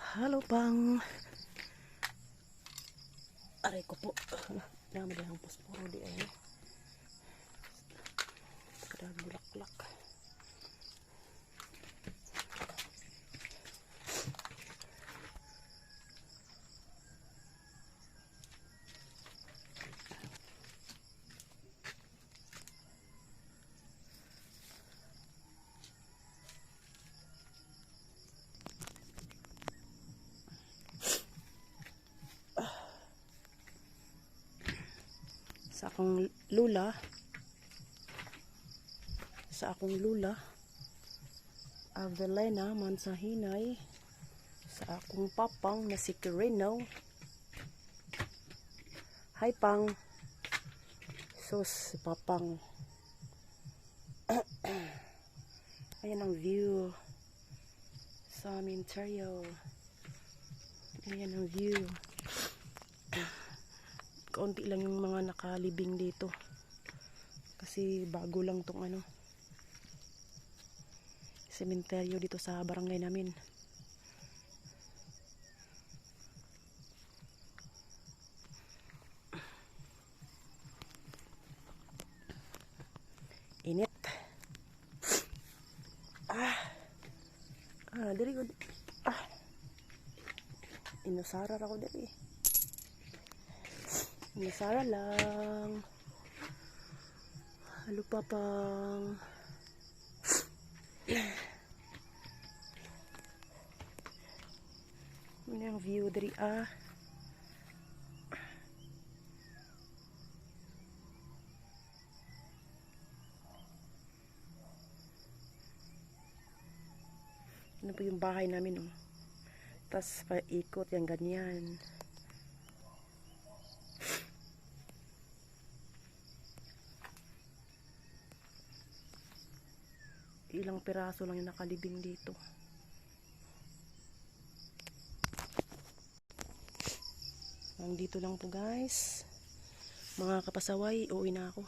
Halo pang. Aray ko po. Dami lang posporo di ay. Kada bulaklak. Sa akong lula Avelena Mansahinay, sa akong papang na si Kirino. Hi pang. Sus, si papang. Ayan ang view sa aming Ontario. Ayan ang view. Kaunti lang yung mga nakalibing dito kasi bago lang tong sementeryo dito sa barangay namin. Init. Diri ko. Inusara ako diri. Inusara lang. Halo papang. Ano yung view diri Ano po yung bahay namin tas paikot yung ganyan. Ilang piraso lang yung nakalibing dito. Dito lang po guys, mga kapasaway, uuwi na ako.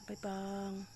Bye pang.